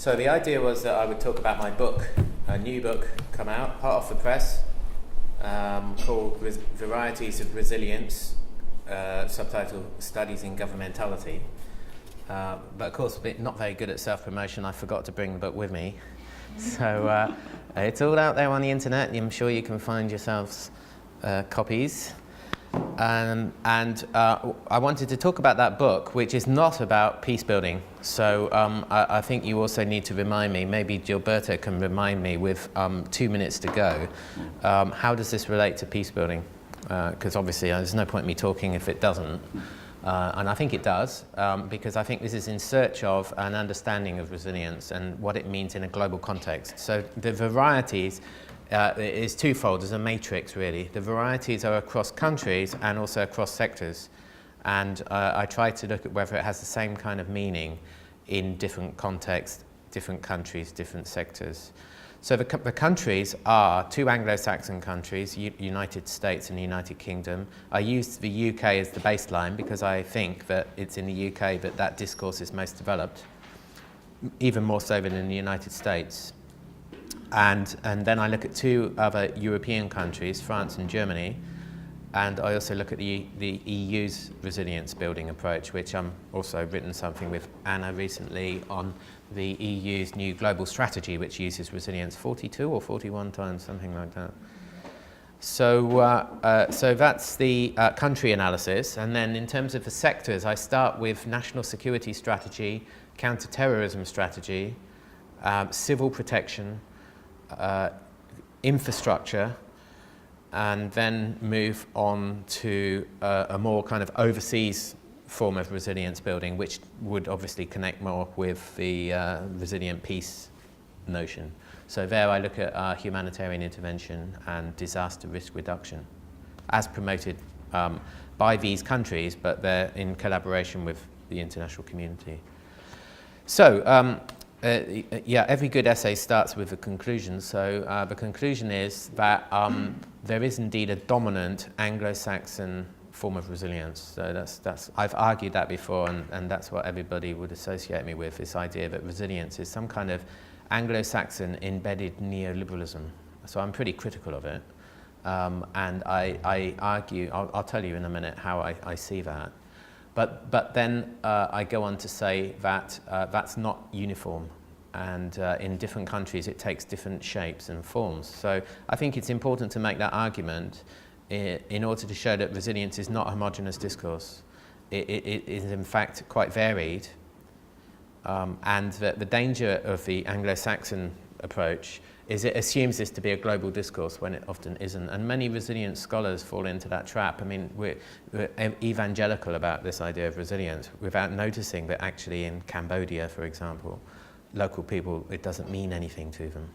So the idea was that I would talk about my book, a new book come out, hot off the press, called Varieties of Resilience, subtitle Studies in Governmentality. But of course, not very good at self-promotion, I forgot to bring the book with me. So it's all out there on the internet, and I'm sure you can find yourselves copies. And I wanted to talk about that book, which is not about peace building. So I think you also need to remind me, maybe Gilberto can remind me with 2 minutes to go, how does this relate to peace building? Because obviously there's no point in me talking if it doesn't. And I think it does, because I think this is in search of an understanding of resilience and what it means in a global context. So the varieties is twofold, as a matrix really. The varieties are across countries and also across sectors. And I try to look at whether it has the same kind of meaning in different contexts, different countries, different sectors. So the countries are two Anglo-Saxon countries, United States and the United Kingdom. I use the UK as the baseline because I think that it's in the UK that discourse is most developed, even more so than in the United States. And then I look at two other European countries, France and Germany, and I also look at the EU's resilience building approach, which I'm also written something with Anna recently on the EU's new global strategy, which uses resilience 42 or 41 times, something like that. So, so that's the country analysis, and then in terms of the sectors, I start with national security strategy, counter-terrorism strategy, civil protection, infrastructure, and then move on to a more kind of overseas form of resilience building, which would obviously connect more with the resilient peace notion. So there I look at humanitarian intervention and disaster risk reduction as promoted by these countries, but they're in collaboration with the international community. So yeah, every good essay starts with a conclusion. So the conclusion is that there is indeed a dominant Anglo-Saxon form of resilience. So that's I've argued that before, and that's what everybody would associate me with, this idea that resilience is some kind of Anglo-Saxon embedded neoliberalism. So I'm pretty critical of it, and I argue, I'll tell you in a minute how I see that. But then I go on to say that that's not uniform, and in different countries it takes different shapes and forms. So I think it's important to make that argument in order to show that resilience is not a homogeneous discourse. It is in fact quite varied, and that the danger of the Anglo-Saxon approach is it assumes this to be a global discourse when it often isn't. And many resilient scholars fall into that trap. I mean, we're evangelical about this idea of resilience without noticing that actually in Cambodia, for example, local people, it doesn't mean anything to them.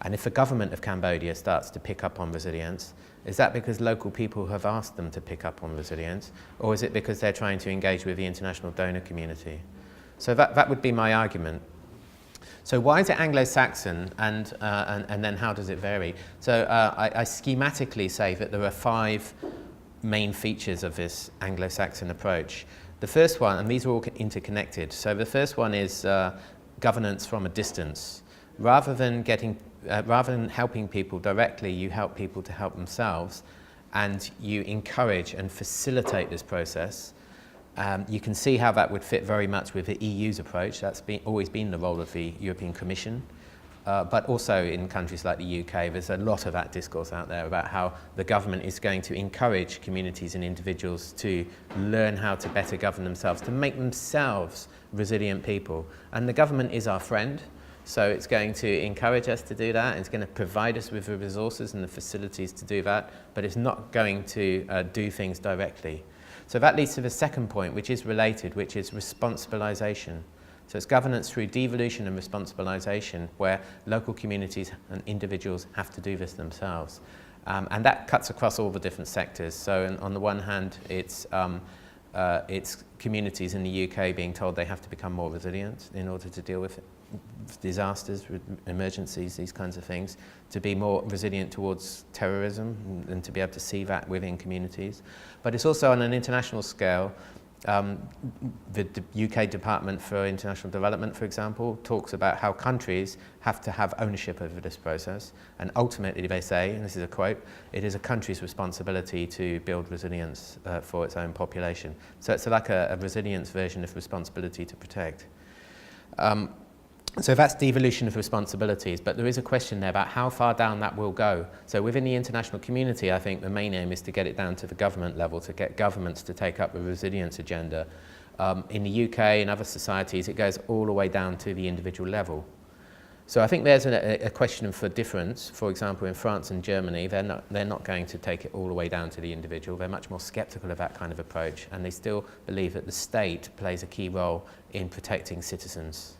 And if the government of Cambodia starts to pick up on resilience, is that because local people have asked them to pick up on resilience, or is it because they're trying to engage with the international donor community? So that would be my argument. So why is it Anglo-Saxon, and then how does it vary? So I schematically say that there are 5 main features of this Anglo-Saxon approach. The first one, and these are all interconnected, so the first one is governance from a distance. Rather than helping people directly, you help people to help themselves, and you encourage and facilitate this process. You can see how that would fit very much with the EU's approach. That's always been the role of the European Commission. But also in countries like the UK, there's a lot of that discourse out there about how the government is going to encourage communities and individuals to learn how to better govern themselves, to make themselves resilient people. And the government is our friend, so it's going to encourage us to do that. It's going to provide us with the resources and the facilities to do that, but it's not going to do things directly. So that leads to the second point, which is related, which is responsibilization. So it's governance through devolution and responsibilization, where local communities and individuals have to do this themselves. And that cuts across all the different sectors. So on the one hand, it's communities in the UK being told they have to become more resilient in order to deal with disasters, emergencies, these kinds of things, to be more resilient towards terrorism and to be able to see that within communities. But it's also on an international scale The UK Department for International Development, for example, talks about how countries have to have ownership over this process, and ultimately they say, and this is a quote, it is a country's responsibility to build resilience for its own population. So it's like a resilience version of responsibility to protect. So that's devolution of responsibilities, but there is a question there about how far down that will go. So within the international community, I think the main aim is to get it down to the government level, to get governments to take up the resilience agenda. In the UK and other societies, it goes all the way down to the individual level. So I think there's a question for difference. For example, in France and Germany, they're not going to take it all the way down to the individual. They're much more sceptical of that kind of approach, and they still believe that the state plays a key role in protecting citizens.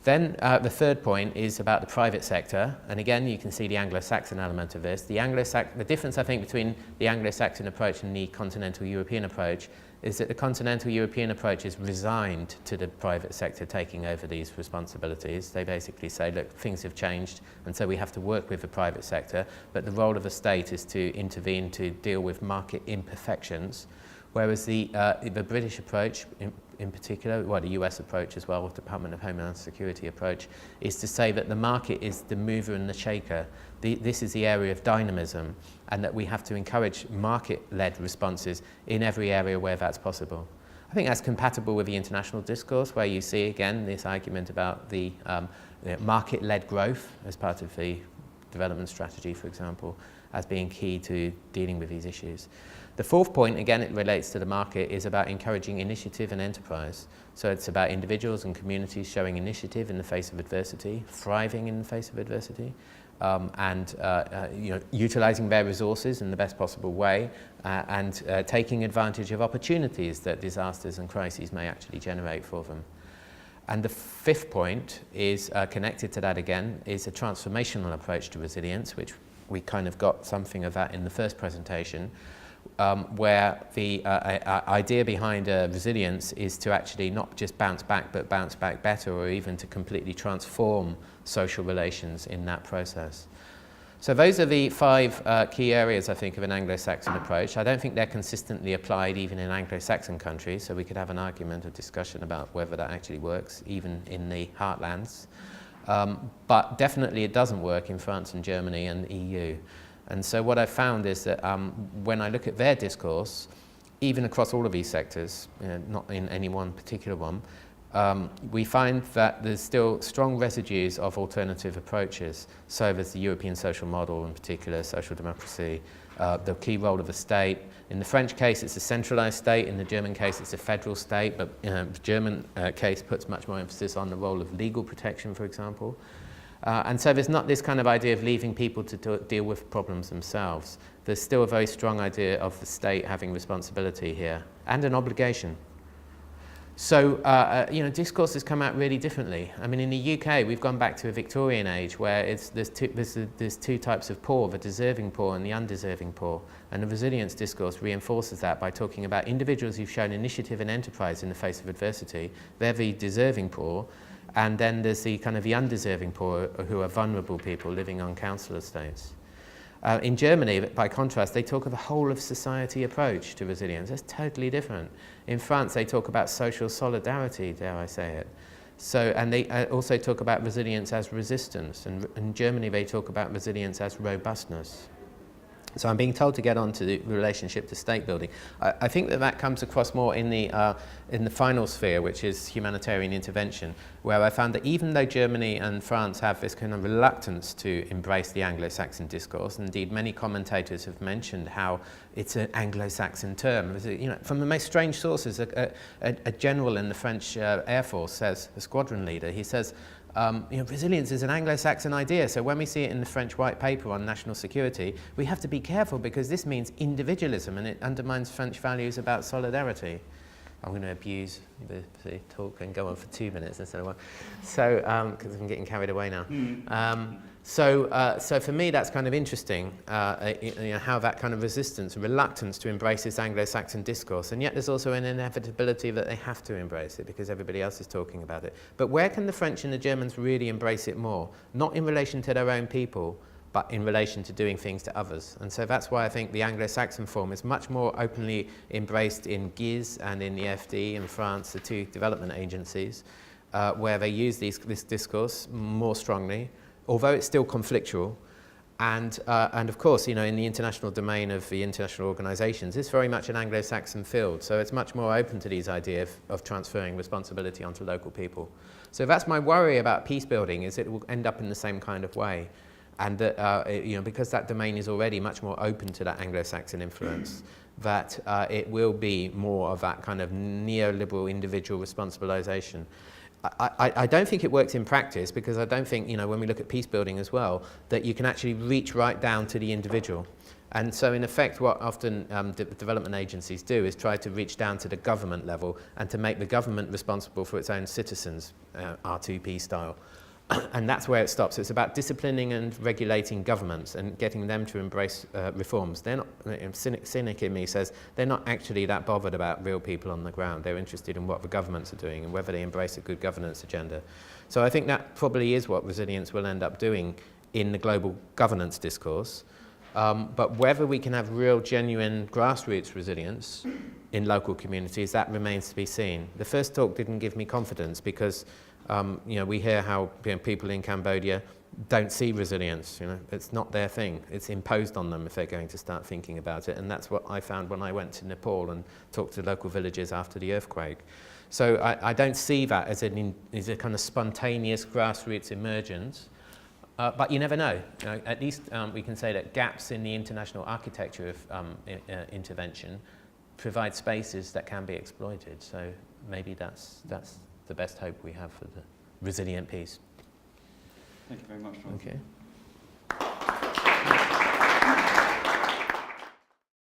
Then the third point is about the private sector, and again you can see the Anglo-Saxon element of this. The difference I think between the Anglo-Saxon approach and the Continental European approach is that the Continental European approach is resigned to the private sector taking over these responsibilities. They basically say, look, things have changed, and so we have to work with the private sector, but the role of the state is to intervene to deal with market imperfections, whereas the British approach, in particular, well, the US approach as well, with the Department of Homeland Security approach, is to say that the market is the mover and the shaker. This is the area of dynamism, and that we have to encourage market-led responses in every area where that's possible. I think that's compatible with the international discourse, where you see, again, this argument about the market-led growth as part of the development strategy, for example, as being key to dealing with these issues. The fourth point, again, it relates to the market, is about encouraging initiative and enterprise. So it's about individuals and communities showing initiative in the face of adversity, thriving in the face of adversity, and utilizing their resources in the best possible way, and taking advantage of opportunities that disasters and crises may actually generate for them. And the fifth point is connected to that again, is a transformational approach to resilience, which we kind of got something of that in the first presentation, where the idea behind resilience is to actually not just bounce back, but bounce back better, or even to completely transform social relations in that process. So those are the five key areas, I think, of an Anglo-Saxon approach. I don't think they're consistently applied even in Anglo-Saxon countries, so we could have an argument or discussion about whether that actually works, even in the heartlands. But definitely it doesn't work in France and Germany and the EU. And so what I've found is that when I look at their discourse, even across all of these sectors, not in any one particular one, we find that there's still strong residues of alternative approaches. So there's the European social model, in particular social democracy, the key role of the state. In the French case, it's a centralized state. In the German case, it's a federal state. But the German case puts much more emphasis on the role of legal protection, for example. And so there's not this kind of idea of leaving people to deal with problems themselves. There's still a very strong idea of the state having responsibility here, and an obligation. So, discourse has come out really differently. I mean, in the UK, we've gone back to a Victorian age where there's two types of poor, the deserving poor and the undeserving poor. And the resilience discourse reinforces that by talking about individuals who've shown initiative and enterprise in the face of adversity. They're the deserving poor. And then there's the kind of the undeserving poor, who are vulnerable people living on council estates. In Germany, by contrast, they talk of a whole of society approach to resilience. That's totally different. In France, they talk about social solidarity, dare I say it. So, and they also talk about resilience as resistance. And in Germany, they talk about resilience as robustness. So I'm being told to get on to the relationship to state building. I think that comes across more in the final sphere, which is humanitarian intervention, where I found that even though Germany and France have this kind of reluctance to embrace the Anglo-Saxon discourse, indeed many commentators have mentioned how it's an Anglo-Saxon term. From the most strange sources, a general in the French Air Force says, a squadron leader, he says, resilience is an Anglo-Saxon idea, so when we see it in the French White Paper on national security, we have to be careful because this means individualism and it undermines French values about solidarity. I'm going to abuse the talk and go on for 2 minutes instead of one. So, because I'm getting carried away now. So for me, that's kind of interesting, how that kind of resistance, reluctance to embrace this Anglo-Saxon discourse, and yet there's also an inevitability that they have to embrace it because everybody else is talking about it. But where can the French and the Germans really embrace it more? Not in relation to their own people, but in relation to doing things to others. And so that's why I think the Anglo-Saxon form is much more openly embraced in GIZ and in the FD in France, the two development agencies, where they use this discourse more strongly, although it's still conflictual. And of course, you know, in the international domain of the international organisations, it's very much an Anglo-Saxon field. So it's much more open to these ideas of transferring responsibility onto local people. So that's my worry about peace building, is it will end up in the same kind of way. And that, you know, because that domain is already much more open to that Anglo-Saxon influence, that it will be more of that kind of neoliberal individual responsibilisation. I don't think it works in practice, because I don't think, you know, when we look at peace building as well, that you can actually reach right down to the individual. And so in effect, what often development agencies do is try to reach down to the government level and to make the government responsible for its own citizens, R2P style. And that's where it stops. It's about disciplining and regulating governments and getting them to embrace reforms. They're not, cynic in me says, they're not actually that bothered about real people on the ground. They're interested in what the governments are doing and whether they embrace a good governance agenda. So I think that probably is what resilience will end up doing in the global governance discourse. But whether we can have real, genuine grassroots resilience in local communities, that remains to be seen. The first talk didn't give me confidence, because you know, we hear how, you know, people in Cambodia don't see resilience. You know, it's not their thing. It's imposed on them if they're going to start thinking about it. And that's what I found when I went to Nepal and talked to local villages after the earthquake. So I don't see that as a kind of spontaneous grassroots emergence. But you never know. You know, at least we can say that gaps in the international architecture of intervention provide spaces that can be exploited. So maybe that's the best hope we have for the resilient peace. Thank you very much, Jonathan. Okay.